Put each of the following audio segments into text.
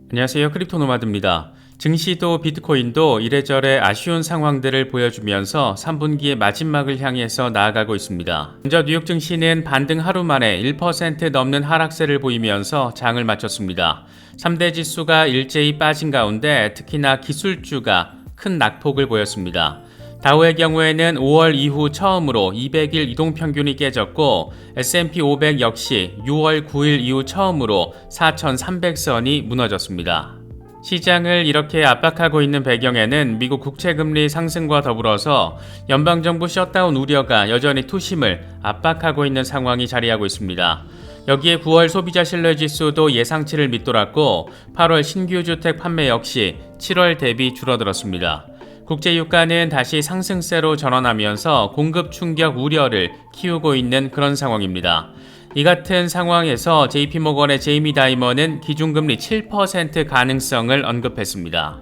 안녕하세요. 크립토노마드입니다. 증시도 비트코인도 이래저래 아쉬운 상황들을 보여주면서 3분기의 마지막을 향해서 나아가고 있습니다. 먼저 뉴욕 증시는 반등 하루 만에 1% 넘는 하락세를 보이면서 장을 마쳤습니다. 3대 지수가 일제히 빠진 가운데 특히나 기술주가 큰 낙폭을 보였습니다. 다우의 경우에는 5월 이후 처음으로 200일 이동평균이 깨졌고 S&P 500 역시 6월 9일 이후 처음으로 4,300선이 무너졌습니다. 시장을 이렇게 압박하고 있는 배경에는 미국 국채금리 상승과 더불어서 연방정부 셧다운 우려가 여전히 투심을 압박하고 있는 상황이 자리하고 있습니다. 여기에 9월 소비자 신뢰지수도 예상치를 밑돌았고 8월 신규 주택 판매 역시 7월 대비 줄어들었습니다. 국제유가는 다시 상승세로 전환하면서 공급 충격 우려를 키우고 있는 그런 상황입니다. 이 같은 상황에서 JP모건의 제이미 다이먼은 기준금리 7% 가능성을 언급했습니다.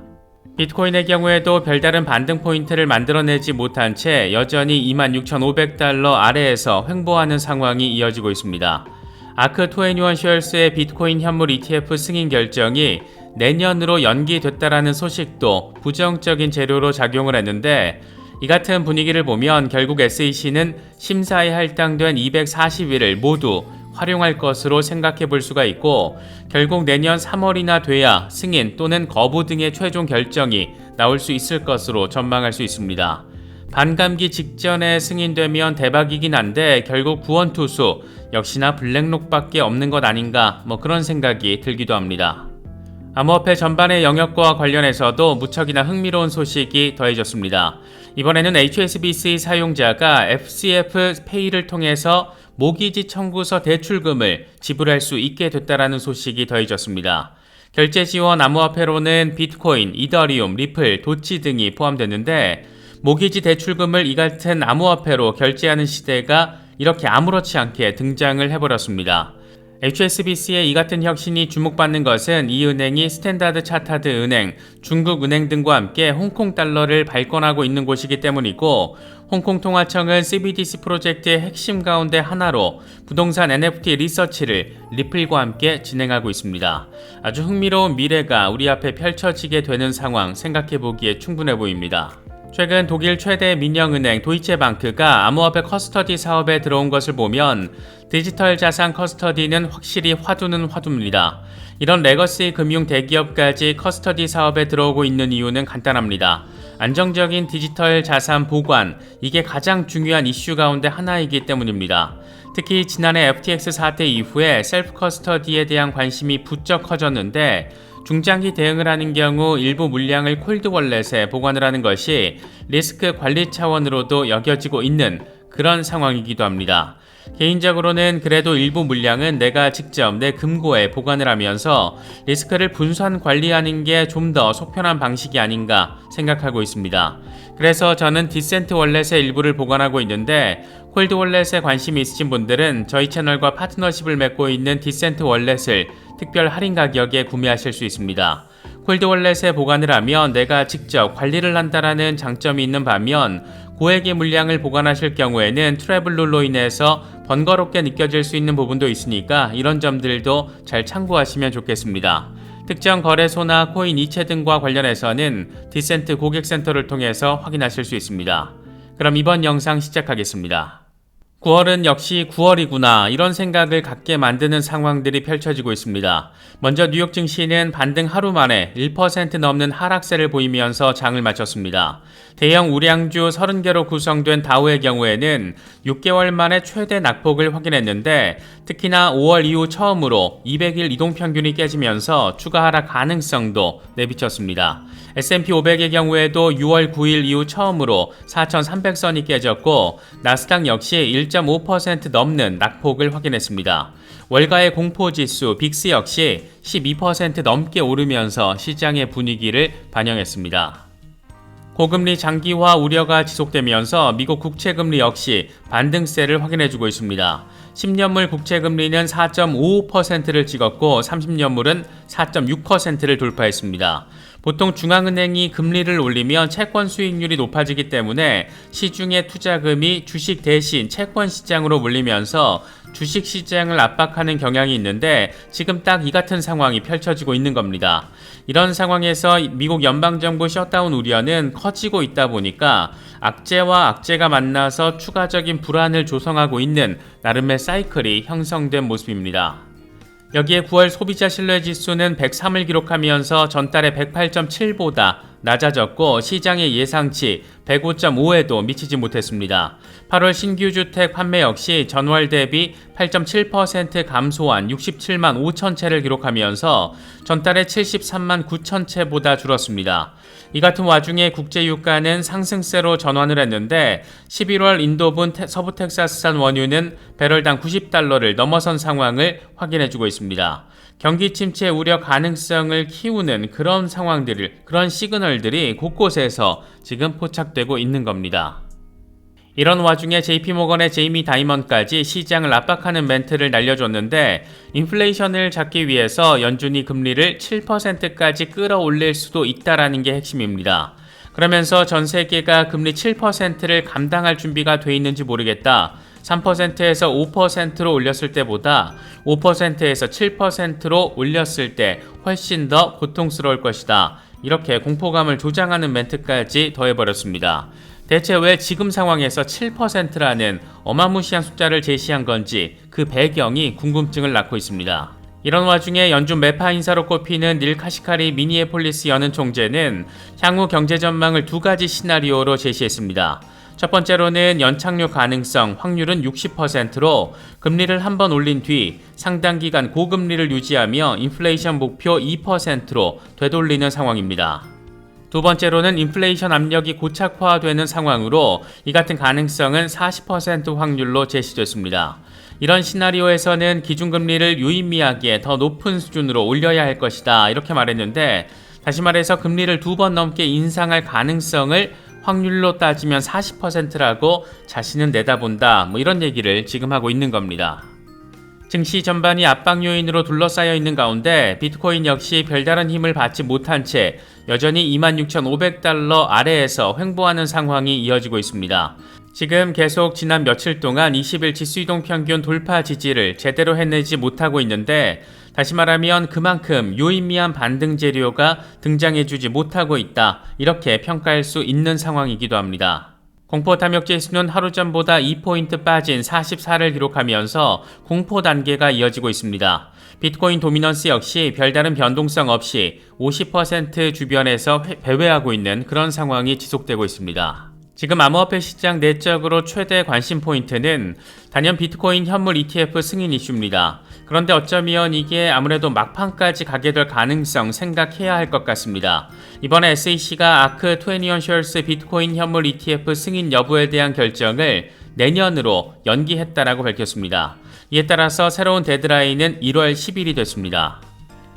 비트코인의 경우에도 별다른 반등 포인트를 만들어내지 못한 채 여전히 26,500달러 아래에서 횡보하는 상황이 이어지고 있습니다. 아크21 쉐어스의 비트코인 현물 ETF 승인 결정이 내년으로 연기됐다라는 소식도 부정적인 재료로 작용을 했는데 이 같은 분위기를 보면 결국 SEC는 심사에 할당된 240일을 모두 활용할 것으로 생각해 볼 수가 있고 결국 내년 3월이나 돼야 승인 또는 거부 등의 최종 결정이 나올 수 있을 것으로 전망할 수 있습니다. 반감기 직전에 승인되면 대박이긴 한데 결국 구원투수 역시나 블랙록밖에 없는 것 아닌가 그런 생각이 들기도 합니다. 암호화폐 전반의 영역과 관련해서도 무척이나 흥미로운 소식이 더해졌습니다. 이번에는 HSBC 사용자가 FCF페이를 통해서 모기지 청구서 대출금을 지불할 수 있게 됐다라는 소식이 더해졌습니다. 결제 지원 암호화폐로는 비트코인, 이더리움, 리플, 도치 등이 포함됐는데 모기지 대출금을 이 같은 암호화폐로 결제하는 시대가 이렇게 아무렇지 않게 등장을 해버렸습니다. HSBC의 이 같은 혁신이 주목받는 것은 이 은행이 스탠다드 차타드 은행, 중국 은행 등과 함께 홍콩 달러를 발권하고 있는 곳이기 때문이고 홍콩 통화청은 CBDC 프로젝트의 핵심 가운데 하나로 부동산 NFT 리서치를 리플과 함께 진행하고 있습니다. 아주 흥미로운 미래가 우리 앞에 펼쳐지게 되는 상황 생각해보기에 충분해 보입니다. 최근 독일 최대 민영은행 도이체방크가 암호화폐 커스터디 사업에 들어온 것을 보면 디지털 자산 커스터디는 확실히 화두는 화두입니다. 이런 레거시 금융 대기업까지 커스터디 사업에 들어오고 있는 이유는 간단합니다. 안정적인 디지털 자산 보관, 이게 가장 중요한 이슈 가운데 하나이기 때문입니다. 특히 지난해 FTX 사태 이후에 셀프 커스터디에 대한 관심이 부쩍 커졌는데 중장기 대응을 하는 경우 일부 물량을 콜드월렛에 보관을 하는 것이 리스크 관리 차원으로도 여겨지고 있는 그런 상황이기도 합니다. 개인적으로는 그래도 일부 물량은 내가 직접 내 금고에 보관을 하면서 리스크를 분산 관리하는 게 좀 더 속편한 방식이 아닌가 생각하고 있습니다. 그래서 저는 디센트 월렛의 일부를 보관하고 있는데 콜드 월렛에 관심이 있으신 분들은 저희 채널과 파트너십을 맺고 있는 디센트 월렛을 특별 할인 가격에 구매하실 수 있습니다. 콜드 월렛에 보관을 하면 내가 직접 관리를 한다라는 장점이 있는 반면 고액의 물량을 보관하실 경우에는 트래블 룰로 인해서 번거롭게 느껴질 수 있는 부분도 있으니까 이런 점들도 잘 참고하시면 좋겠습니다. 특정 거래소나 코인 이체 등과 관련해서는 디센트 고객센터를 통해서 확인하실 수 있습니다. 그럼 이번 영상 시작하겠습니다. 9월은 역시 9월이구나 이런 생각을 갖게 만드는 상황들이 펼쳐지고 있습니다. 먼저 뉴욕 증시는 반등 하루 만에 1% 넘는 하락세를 보이면서 장을 마쳤습니다. 대형 우량주 30개로 구성된 다우의 경우에는 6개월 만에 최대 낙폭을 확인했는데 특히나 5월 이후 처음으로 200일 이동평균이 깨지면서 추가 하락 가능성도 내비쳤습니다. S&P 500의 경우에도 6월 9일 이후 처음으로 4,300선이 깨졌고 나스닥 역시 1.5% 넘는 낙폭을 확인했습니다. 월가의 공포지수 빅스 역시 12% 넘게 오르면서 시장의 분위기를 반영했습니다. 고금리 장기화 우려가 지속되면서 미국 국채금리 역시 반등세를 확인해주고 있습니다. 10년물 국채금리는 4.55%를 찍었고 30년물은 4.6%를 돌파했습니다. 보통 중앙은행이 금리를 올리면 채권 수익률이 높아지기 때문에 시중의 투자금이 주식 대신 채권 시장으로 몰리면서 주식 시장을 압박하는 경향이 있는데 지금 딱 이 같은 상황이 펼쳐지고 있는 겁니다. 이런 상황에서 미국 연방정부 셧다운 우려는 커지고 있다 보니까 악재와 악재가 만나서 추가적인 불안을 조성하고 있는 나름의 사이클이 형성된 모습입니다. 여기에 9월 소비자 신뢰지수는 103을 기록하면서 전달의 108.7보다 낮아졌고 시장의 예상치 105.5에도 미치지 못했습니다. 8월 신규 주택 판매 역시 전월 대비 8.7% 감소한 67만 5천 채를 기록하면서 전달의 73만 9천 채보다 줄었습니다. 이 같은 와중에 국제유가는 상승세로 전환을 했는데 11월 인도분 서부 텍사스산 원유는 배럴당 90달러를 넘어선 상황을 확인해주고 있습니다. 경기 침체 우려 가능성을 키우는 그런 그런 시그널들이 곳곳에서 지금 포착되고 있는 겁니다. 이런 와중에 JP모건의 제이미 다이먼까지 시장을 압박하는 멘트를 날려줬는데 인플레이션을 잡기 위해서 연준이 금리를 7%까지 끌어올릴 수도 있다라는 게 핵심입니다. 그러면서 전 세계가 금리 7%를 감당할 준비가 돼 있는지 모르겠다. 3%에서 5%로 올렸을 때보다 5%에서 7%로 올렸을 때 훨씬 더 고통스러울 것이다. 이렇게 공포감을 조장하는 멘트까지 더해버렸습니다. 대체 왜 지금 상황에서 7%라는 어마무시한 숫자를 제시한 건지 그 배경이 궁금증을 낳고 있습니다. 이런 와중에 연준 매파 인사로 꼽히는 닐 카시카리 미니애폴리스 연은 총재는 향후 경제 전망을 두 가지 시나리오로 제시했습니다. 첫 번째로는 연착륙 가능성 확률은 60%로 금리를 한 번 올린 뒤 상당 기간 고금리를 유지하며 인플레이션 목표 2%로 되돌리는 상황입니다. 두 번째로는 인플레이션 압력이 고착화되는 상황으로 이 같은 가능성은 40% 확률로 제시됐습니다. 이런 시나리오에서는 기준금리를 유의미하게 더 높은 수준으로 올려야 할 것이다 이렇게 말했는데 다시 말해서 금리를 2번 넘게 인상할 가능성을 확률로 따지면 40%라고 자신은 내다본다 이런 얘기를 지금 하고 있는 겁니다. 증시 전반이 압박 요인으로 둘러싸여 있는 가운데 비트코인 역시 별다른 힘을 받지 못한 채 여전히 26,500달러 아래에서 횡보하는 상황이 이어지고 있습니다. 지금 계속 지난 며칠 동안 20일 지수이동 평균 돌파 지지를 제대로 해내지 못하고 있는데 다시 말하면 그만큼 유의미한 반등 재료가 등장해주지 못하고 있다 이렇게 평가할 수 있는 상황이기도 합니다. 공포 탐욕 지수는 하루 전보다 2포인트 빠진 44를 기록하면서 공포 단계가 이어지고 있습니다. 비트코인 도미넌스 역시 별다른 변동성 없이 50% 주변에서 배회하고 있는 그런 상황이 지속되고 있습니다. 지금 암호화폐 시장 내적으로 최대 관심 포인트는 단연 비트코인 현물 ETF 승인 이슈입니다. 그런데 어쩌면 이게 아무래도 막판까지 가게 될 가능성 생각해야 할 것 같습니다. 이번에 SEC가 아크 21 쉐어스 비트코인 현물 ETF 승인 여부에 대한 결정을 내년으로 연기했다라고 밝혔습니다. 이에 따라서 새로운 데드라인은 1월 10일이 됐습니다.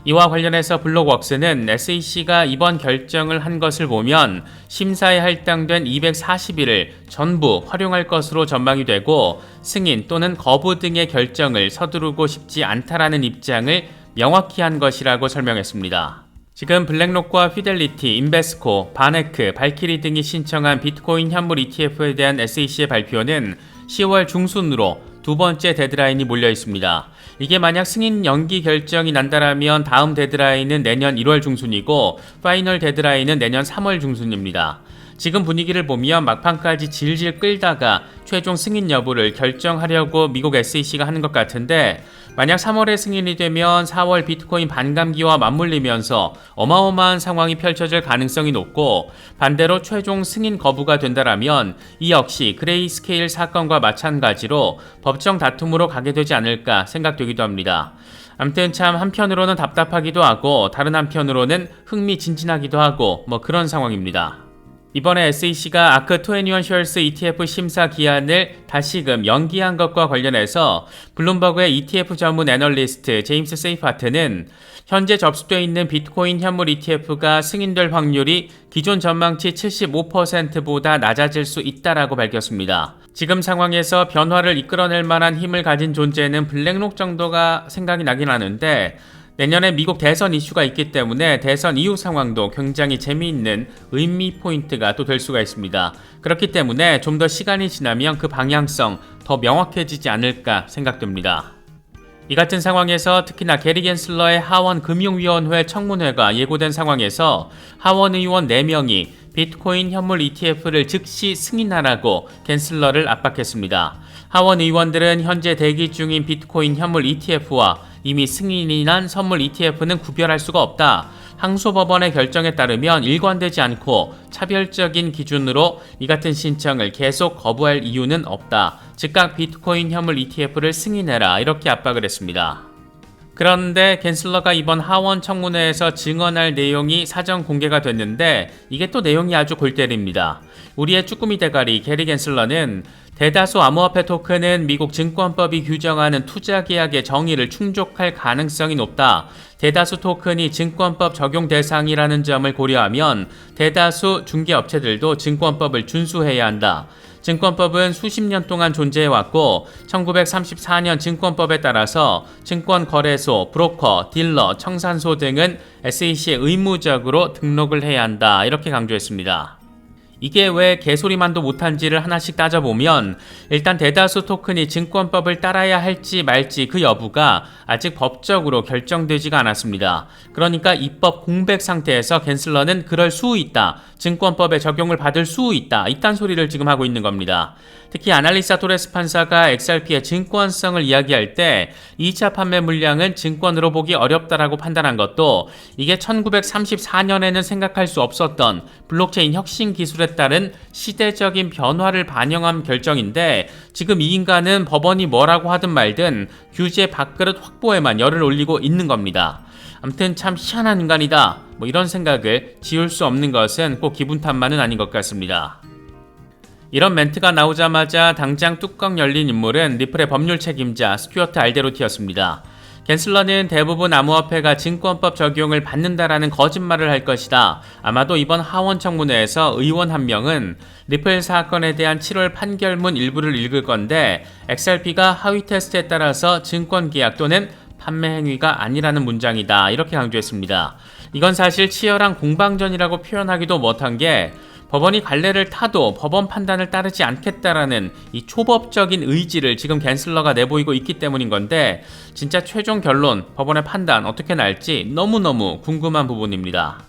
이와 관련해서 블록웍스는 SEC가 이번 결정을 한 것을 보면 심사에 할당된 240일을 전부 활용할 것으로 전망이 되고 승인 또는 거부 등의 결정을 서두르고 싶지 않다라는 입장을 명확히 한 것이라고 설명했습니다. 지금 블랙록과 피델리티, 인베스코, 바네크, 발키리 등이 신청한 비트코인 현물 ETF에 대한 SEC의 발표는 10월 중순으로 두 번째 데드라인이 몰려 있습니다. 이게 만약 승인 연기 결정이 난다라면 다음 데드라인은 내년 1월 중순이고 파이널 데드라인은 내년 3월 중순입니다. 지금 분위기를 보면 막판까지 질질 끌다가 최종 승인 여부를 결정하려고 미국 SEC가 하는 것 같은데 만약 3월에 승인이 되면 4월 비트코인 반감기와 맞물리면서 어마어마한 상황이 펼쳐질 가능성이 높고 반대로 최종 승인 거부가 된다라면 이 역시 그레이스케일 사건과 마찬가지로 법정 다툼으로 가게 되지 않을까 생각되기도 합니다. 아무튼 참 한편으로는 답답하기도 하고 다른 한편으로는 흥미진진하기도 하고 그런 상황입니다. 이번에 SEC가 아크 21 쉐어스 ETF 심사 기한을 다시금 연기한 것과 관련해서 블룸버그의 ETF 전문 애널리스트 제임스 세이파트는 현재 접수되어 있는 비트코인 현물 ETF가 승인될 확률이 기존 전망치 75%보다 낮아질 수 있다라고 밝혔습니다. 지금 상황에서 변화를 이끌어낼 만한 힘을 가진 존재는 블랙록 정도가 생각이 나긴 하는데 내년에 미국 대선 이슈가 있기 때문에 대선 이후 상황도 굉장히 재미있는 의미 포인트가 또 될 수가 있습니다. 그렇기 때문에 좀 더 시간이 지나면 그 방향성 더 명확해지지 않을까 생각됩니다. 이 같은 상황에서 특히나 게리 겐슬러의 하원 금융위원회 청문회가 예고된 상황에서 하원 의원 4명이 비트코인 현물 ETF를 즉시 승인하라고 겐슬러를 압박했습니다. 하원 의원들은 현재 대기 중인 비트코인 현물 ETF와 이미 승인이 난 선물 ETF는 구별할 수가 없다. 항소법원의 결정에 따르면 일관되지 않고 차별적인 기준으로 이 같은 신청을 계속 거부할 이유는 없다. 즉각 비트코인 현물 ETF를 승인해라. 이렇게 압박을 했습니다. 그런데 겐슬러가 이번 하원 청문회에서 증언할 내용이 사전 공개가 됐는데 이게 또 내용이 아주 골 때립니다. 우리의 쭈꾸미 대가리 게리 겐슬러는 대다수 암호화폐 토큰은 미국 증권법이 규정하는 투자 계약의 정의를 충족할 가능성이 높다. 대다수 토큰이 증권법 적용 대상이라는 점을 고려하면 대다수 중개업체들도 증권법을 준수해야 한다. 증권법은 수십 년 동안 존재해왔고 1934년 증권법에 따라서 증권거래소, 브로커, 딜러, 청산소 등은 SEC에 의무적으로 등록을 해야 한다. 이렇게 강조했습니다. 이게 왜 개소리만도 못한지를 하나씩 따져보면 일단 대다수 토큰이 증권법을 따라야 할지 말지 그 여부가 아직 법적으로 결정되지가 않았습니다. 그러니까 입법 공백 상태에서 겐슬러는 그럴 수 있다. 증권법에 적용을 받을 수 있다. 이딴 소리를 지금 하고 있는 겁니다. 특히 아날리사 토레스 판사가 XRP의 증권성을 이야기할 때 2차 판매 물량은 증권으로 보기 어렵다라고 판단한 것도 이게 1934년에는 생각할 수 없었던 블록체인 혁신 기술에 따른 시대적인 변화를 반영한 결정인데 지금 이 인간은 법원이 뭐라고 하든 말든 규제 밥그릇 확보에만 열을 올리고 있는 겁니다. 아무튼 참 희한한 인간이다. 이런 생각을 지울 수 없는 것은 꼭 기분 탓만은 아닌 것 같습니다. 이런 멘트가 나오자마자 당장 뚜껑 열린 인물은 리플의 법률 책임자 스튜어트 알데로티였습니다. 겐슬러는 대부분 암호화폐가 증권법 적용을 받는다라는 거짓말을 할 것이다. 아마도 이번 하원 청문회에서 의원 한 명은 리플 사건에 대한 7월 판결문 일부를 읽을 건데 XRP가 하위 테스트에 따라서 증권 계약 또는 판매 행위가 아니라는 문장이다. 이렇게 강조했습니다. 이건 사실 치열한 공방전이라고 표현하기도 못한 게 법원이 갈래를 타도 법원 판단을 따르지 않겠다라는 이 초법적인 의지를 지금 겐슬러가 내보이고 있기 때문인 건데 진짜 최종 결론, 법원의 판단 어떻게 날지 너무너무 궁금한 부분입니다.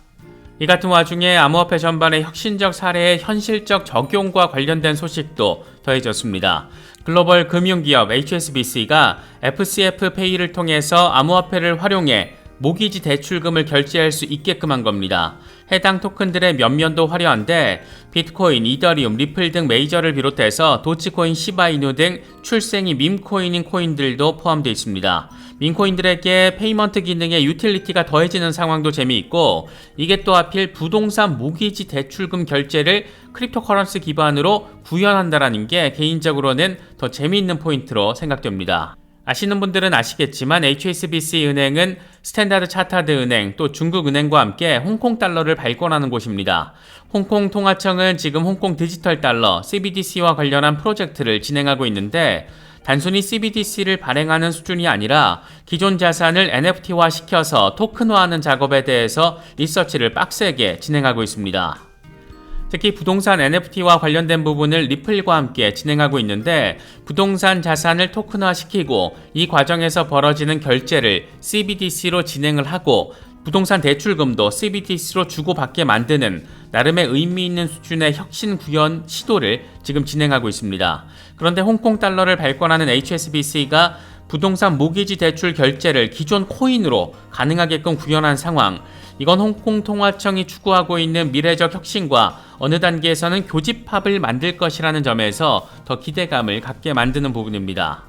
이 같은 와중에 암호화폐 전반의 혁신적 사례의 현실적 적용과 관련된 소식도 더해졌습니다. 글로벌 금융기업 HSBC가 FCF 페이를 통해서 암호화폐를 활용해 모기지 대출금을 결제할 수 있게끔 한 겁니다. 해당 토큰들의 면면도 화려한데 비트코인, 이더리움, 리플 등 메이저를 비롯해서 도치코인, 시바이누 등 출생이 밈코인인 코인들도 포함되어 있습니다. 밈코인들에게 페이먼트 기능의 유틸리티가 더해지는 상황도 재미있고 이게 또 하필 부동산 모기지 대출금 결제를 크립토커런시 기반으로 구현한다라는 게 개인적으로는 더 재미있는 포인트로 생각됩니다. 아시는 분들은 아시겠지만 HSBC 은행은 스탠다드 차타드 은행 또 중국 은행과 함께 홍콩 달러를 발권하는 곳입니다. 홍콩 통화청은 지금 홍콩 디지털 달러 CBDC와 관련한 프로젝트를 진행하고 있는데 단순히 CBDC를 발행하는 수준이 아니라 기존 자산을 NFT화 시켜서 토큰화하는 작업에 대해서 리서치를 빡세게 진행하고 있습니다. 특히 부동산 NFT와 관련된 부분을 리플과 함께 진행하고 있는데 부동산 자산을 토큰화시키고 이 과정에서 벌어지는 결제를 CBDC로 진행을 하고 부동산 대출금도 CBDC로 주고받게 만드는 나름의 의미 있는 수준의 혁신 구현 시도를 지금 진행하고 있습니다. 그런데 홍콩 달러를 발권하는 HSBC가 부동산 모기지 대출 결제를 기존 코인으로 가능하게끔 구현한 상황, 이건 홍콩 통화청이 추구하고 있는 미래적 혁신과 어느 단계에서는 교집합을 만들 것이라는 점에서 더 기대감을 갖게 만드는 부분입니다.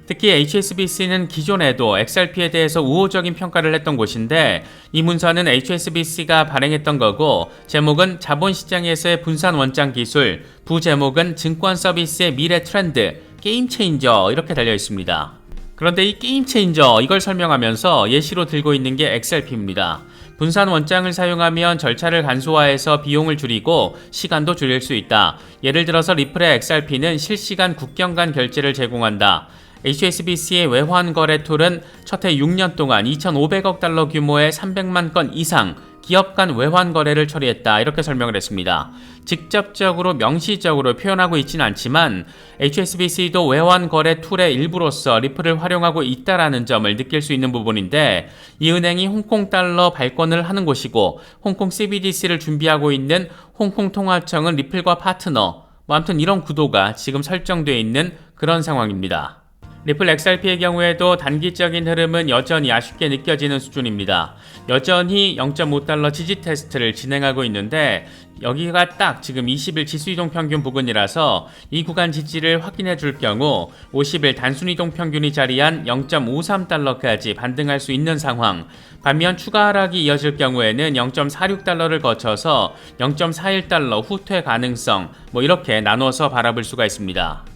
특히 HSBC는 기존에도 XRP에 대해서 우호적인 평가를 했던 곳인데 이 문서는 HSBC가 발행했던 거고 제목은 자본시장에서의 분산 원장 기술, 부제목은 증권 서비스의 미래 트렌드, 게임 체인저 이렇게 달려 있습니다. 그런데 이 게임 체인저 이걸 설명하면서 예시로 들고 있는 게 XRP입니다. 분산 원장을 사용하면 절차를 간소화해서 비용을 줄이고 시간도 줄일 수 있다. 예를 들어서 리플의 XRP는 실시간 국경 간 결제를 제공한다. HSBC의 외환 거래 툴은 첫 해 6년 동안 2,500억 달러 규모의 300만 건 이상 기업 간 외환 거래를 처리했다, 이렇게 설명을 했습니다. 직접적으로 명시적으로 표현하고 있지는 않지만 HSBC도 외환 거래 툴의 일부로서 리플을 활용하고 있다라는 점을 느낄 수 있는 부분인데, 이 은행이 홍콩 달러 발권을 하는 곳이고 홍콩 CBDC를 준비하고 있는 홍콩 통화청은 리플과 파트너, 아무튼 이런 구도가 지금 설정되어 있는 그런 상황입니다. 리플 XRP의 경우에도 단기적인 흐름은 여전히 아쉽게 느껴지는 수준입니다. 여전히 0.5달러 지지 테스트를 진행하고 있는데, 여기가 딱 지금 20일 지수이동 평균 부근이라서 이 구간 지지를 확인해 줄 경우 50일 단순이동 평균이 자리한 0.53달러까지 반등할 수 있는 상황, 반면 추가 하락이 이어질 경우에는 0.46달러를 거쳐서 0.41달러 후퇴 가능성, 이렇게 나눠서 바라볼 수가 있습니다.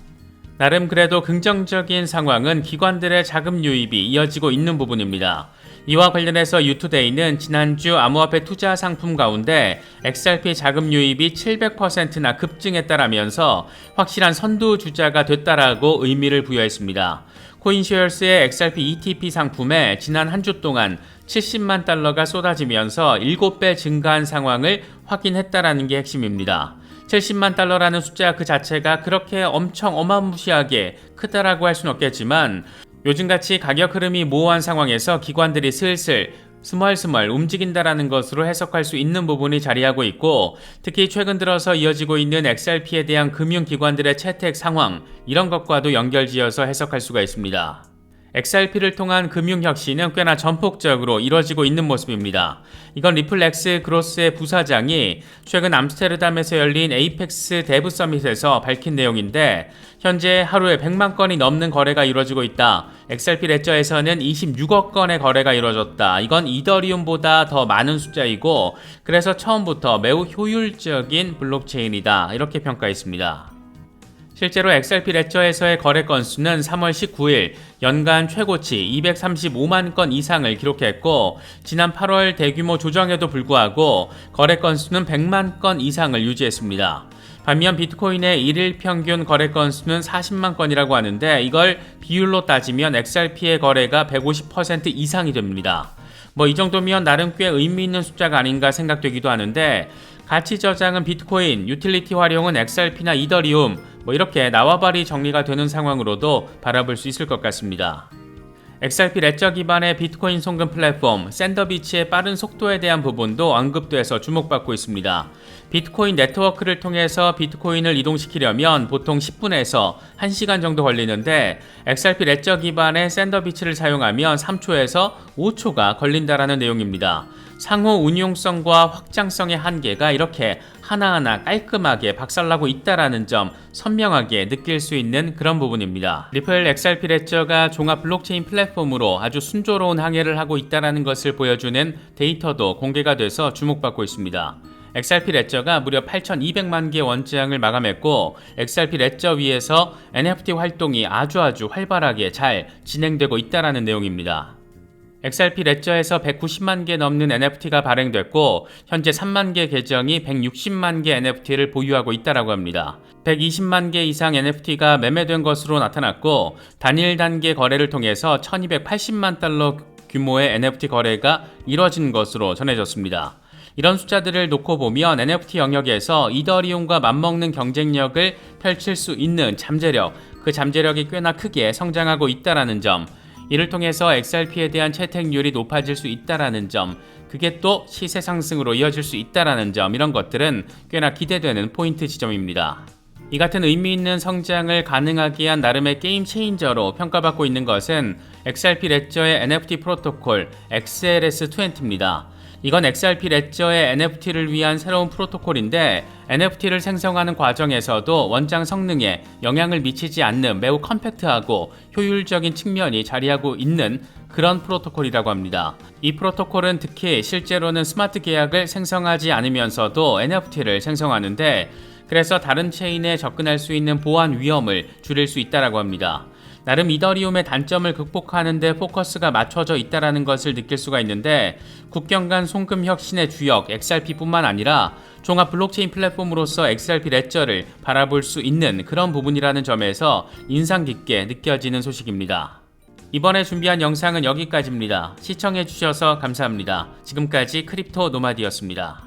나름 그래도 긍정적인 상황은 기관들의 자금 유입이 이어지고 있는 부분입니다. 이와 관련해서 유투데이는 지난주 암호화폐 투자 상품 가운데 XRP 자금 유입이 700%나 급증했다라면서 확실한 선두주자가 됐다라고 의미를 부여했습니다. 코인쉐어스의 XRP ETP 상품에 지난 한 주 동안 70만 달러가 쏟아지면서 7배 증가한 상황을 확인했다라는 게 핵심입니다. 70만 달러라는 숫자 그 자체가 그렇게 엄청 어마무시하게 크다라고 할 수는 없겠지만, 요즘같이 가격 흐름이 모호한 상황에서 기관들이 슬슬 스멀스멀 움직인다라는 것으로 해석할 수 있는 부분이 자리하고 있고, 특히 최근 들어서 이어지고 있는 XRP에 대한 금융기관들의 채택 상황, 이런 것과도 연결지어서 해석할 수가 있습니다. XRP를 통한 금융혁신은 꽤나 전폭적으로 이뤄지고 있는 모습입니다. 이건 리플렉스 그로스의 부사장이 최근 암스테르담에서 열린 에이펙스 데브 서밋에서 밝힌 내용인데, 현재 하루에 100만 건이 넘는 거래가 이루어지고 있다. XRP 레저에서는 26억 건의 거래가 이루어졌다. 이건 이더리움보다 더 많은 숫자이고, 그래서 처음부터 매우 효율적인 블록체인이다, 이렇게 평가했습니다. 실제로 XRP 레저에서의 거래 건수는 3월 19일 연간 최고치 235만 건 이상을 기록했고, 지난 8월 대규모 조정에도 불구하고 거래 건수는 100만 건 이상을 유지했습니다. 반면 비트코인의 1일 평균 거래 건수는 40만 건이라고 하는데, 이걸 비율로 따지면 XRP의 거래가 150% 이상이 됩니다. 이 정도면 나름 꽤 의미 있는 숫자가 아닌가 생각되기도 하는데, 가치 저장은 비트코인, 유틸리티 활용은 XRP나 이더리움, 이렇게 나와바리 정리가 되는 상황으로도 바라볼 수 있을 것 같습니다. XRP 레저 기반의 비트코인 송금 플랫폼 샌더비치의 빠른 속도에 대한 부분도 언급돼서 주목받고 있습니다. 비트코인 네트워크를 통해서 비트코인을 이동시키려면 보통 10분에서 1시간 정도 걸리는데, XRP 레저 기반의 샌더비치를 사용하면 3초에서 5초가 걸린다라는 내용입니다. 상호 운용성과 확장성의 한계가 이렇게 하나하나 깔끔하게 박살나고 있다라는 점 선명하게 느낄 수 있는 그런 부분입니다. 리플 XRP 레저가 종합 블록체인 플랫폼으로 아주 순조로운 항해를 하고 있다라는 것을 보여주는 데이터도 공개가 돼서 주목받고 있습니다. XRP 레저가 무려 8,200만 개 원장을 마감했고, XRP 레저 위에서 NFT 활동이 아주 활발하게 잘 진행되고 있다라는 내용입니다. XRP 레저에서 190만 개 넘는 NFT가 발행됐고, 현재 3만 개 계정이 160만 개 NFT를 보유하고 있다라고 합니다. 120만 개 이상 NFT가 매매된 것으로 나타났고, 단일 단계 거래를 통해서 1280만 달러 규모의 NFT 거래가 이뤄진 것으로 전해졌습니다. 이런 숫자들을 놓고 보면 NFT 영역에서 이더리움과 맞먹는 경쟁력을 펼칠 수 있는 잠재력, 그 잠재력이 꽤나 크게 성장하고 있다라는 점, 이를 통해서 XRP에 대한 채택률이 높아질 수 있다라는 점, 그게 또 시세 상승으로 이어질 수 있다라는 점, 이런 것들은 꽤나 기대되는 포인트 지점입니다. 이 같은 의미 있는 성장을 가능하게 한 나름의 게임 체인저로 평가받고 있는 것은 XRP 레저의 NFT 프로토콜 XLS20입니다. 이건 XRP 레저의 NFT를 위한 새로운 프로토콜인데, NFT를 생성하는 과정에서도 원장 성능에 영향을 미치지 않는 매우 컴팩트하고 효율적인 측면이 자리하고 있는 그런 프로토콜이라고 합니다. 이 프로토콜은 특히 실제로는 스마트 계약을 생성하지 않으면서도 NFT를 생성하는데, 그래서 다른 체인에 접근할 수 있는 보안 위험을 줄일 수 있다고 합니다. 나름 이더리움의 단점을 극복하는 데 포커스가 맞춰져 있다는 것을 느낄 수가 있는데, 국경 간 송금 혁신의 주역 XRP뿐만 아니라 종합 블록체인 플랫폼으로서 XRP 레저를 바라볼 수 있는 그런 부분이라는 점에서 인상 깊게 느껴지는 소식입니다. 이번에 준비한 영상은 여기까지입니다. 시청해주셔서 감사합니다. 지금까지 크립토 노마디였습니다.